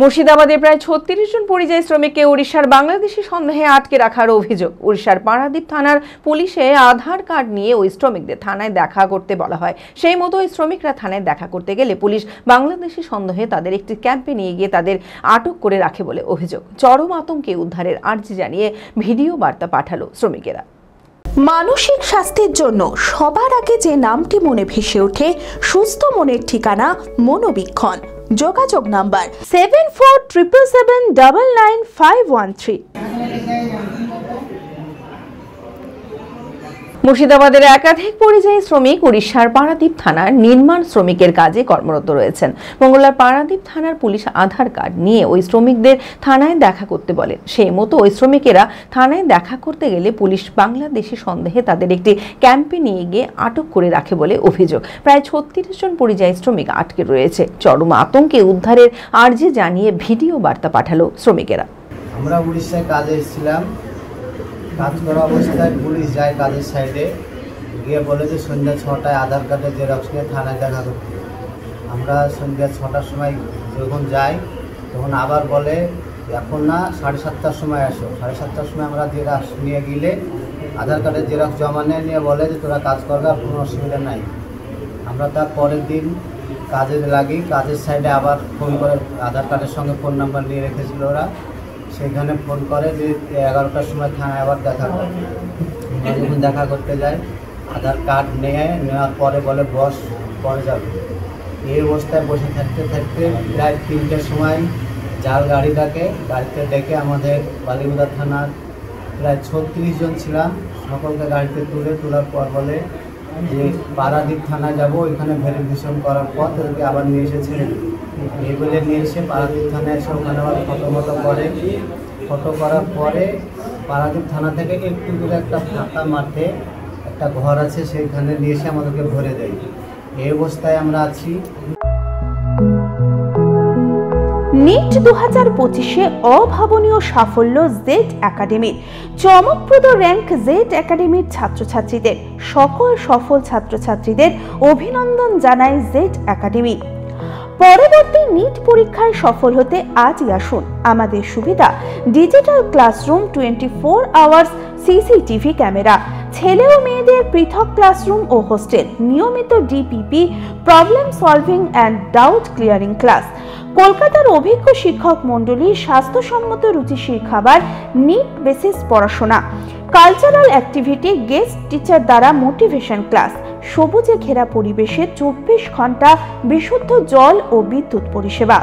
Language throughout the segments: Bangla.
মুর্শিদাবাদে প্রায় ৩৬ জন পরিযায়ী শ্রমিককে ওড়িশার বাংলাদেশি সন্দেহে আটকে রাখার অভিযোগ। ওড়িশার পারাদ্বীপ থানার পুলিশে আধার কার্ড নিয়ে ওই শ্রমিকদের থানায় দেখা করতে বলা হয়। সেই মতো ওই শ্রমিকরা থানায় দেখা করতে গেলে পুলিশ বাংলাদেশি সন্দেহে তাদের একটি ক্যাম্পে নিয়ে গিয়ে তাদের আটক করে রাখে বলে অভিযোগ। চরম আতঙ্কে উদ্ধারের আর্জি জানিয়ে ভিডিও বার্তা পাঠালো শ্রমিকেরা। মানসিক স্বাস্থ্যের জন্য সবার আগে যে নামটি মনে ভেসে ওঠে, সুস্থ মনের ঠিকানা মনোবীক্ষণ। যোগাযোগ নাম্বার 7477799513। মুর্শিদাবাদের একাধিক পরিযায়ী শ্রমিক ওড়িশার পারাদ্বীপ থানার নির্মাণ শ্রমিকের কাজে কর্মরত রয়েছেন। মঙ্গলবার পারাদ্বীপ থানার পুলিশ আধার কার্ড নিয়ে ওই শ্রমিকদের থানায় দেখা করতে বলেন। সেই মতো ওই শ্রমিকেরা থানায় দেখা করতে গেলে পুলিশ বাংলাদেশি সন্দেহে তাদের একটি ক্যাম্পে নিয়ে গিয়ে আটক করে রাখে বলে অভিযোগ। প্রায় ৩৬ জন পরিযায়ী শ্রমিক আটকে রয়েছে। চরম আতঙ্কে উদ্ধারের আর্জি জানিয়ে ভিডিও বার্তা পাঠালো শ্রমিকেরা। আমরা উড়িষ্যায় কাজে এসেছিলাম। কাজ করা অবস্থায় পুলিশ যায় কাজের সাইডে গিয়ে বলে যে সন্ধ্যা ৬টায় আধার কার্ডের জেরক্স নিয়ে থানায় দেখা করতে। আমরা সন্ধ্যা ৬টার সময় যখন যাই তখন আবার বলে এখন না ৭:৩০টার সময় আসো। ৭:৩০টার সময় আমরা জেরক্স নিয়ে গেলে আধার কার্ডের জেরক্স জমা নিয়ে বলে যে তোরা কাজ করবে, আর কোনো অসুবিধা নাই। আমরা তার পরের দিন কাজে লাগি। কাজের সাইডে আবার ফোন করে, আধার কার্ডের সঙ্গে ফোন নাম্বার নিয়ে রেখেছিল ওরা, সেখানে ফোন করে যে 11টার সময় থানায় আবার দেখা করে। আমরা যখন দেখা করতে যাই আধার কার্ড নেওয়ার পরে বলে বস পরে যাবে। এই অবস্থায় বসে থাকতে থাকতে প্রায় 3টের সময় জাল গাড়িটাকে গাড়িতে ডেকে আমাদের বালিগুড়া থানার প্রায় ৩৬ জন ছিলাম সকলকে গাড়িতে তোলার পর বলে যে পারাদ্বীপ থানায় যাব, ওইখানে ভেরিফিকেশন করার পর তাদেরকে আবার নিয়ে এসেছিলেন। এই বলে নিয়ে এসে পারাদ্বীপ থানায় এসে ওখানে আবার ফটো করে। ফটো করার পরে পারাদ্বীপ থানা থেকে একটু দূরে একটা ফাঁকা মাঠে একটা ঘর আছে, সেইখানে নিয়ে এসে আমাদেরকে ভরে দেয়। এই অবস্থায় আমরা আছি। নিট 2025-এ অভাবনীয় সাফল্য জেড একাডেমির। চমকপ্রদ র্যাঙ্ক জেড একাডেমির ছাত্রছাত্রীদের। সকল সফল ছাত্রছাত্রীদের অভিনন্দন জানায় জেড একাডেমি। পরবর্তী নিট পরীক্ষায় সফল হতে আজই আসুন। আমাদের সুবিধা digital classroom, 24 hours CCTV camera, ছেলে ও মেয়েদের পৃথক ক্লাসরুম ও হোস্টেল, নিয়মিত DPP, problem solving and doubt clearing class, কলকাতার অভিজ্ঞ শিক্ষক মণ্ডলী, স্বাস্থ্যসম্মত রুচিশীল খাবার, নিট বেসিস পড়াশোনা, কালচারাল অ্যাক্টিভিটি, গেস্ট টিচার দ্বারা মোটিভেশন ক্লাস, সবুজে ঘেরা পরিবেশে 24 ঘন্টা বিশুদ্ধ জল ও বিদ্যুৎ পরিষেবা।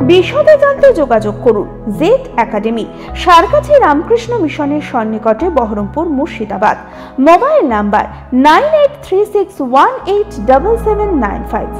বিশদে জানতে যোগাযোগ করুন জেড একাডেমি, সারকাছি রামকৃষ্ণ মিশনের সন্নিকটে, বহরমপুর, মুর্শিদাবাদ। Mobile number 9836187795।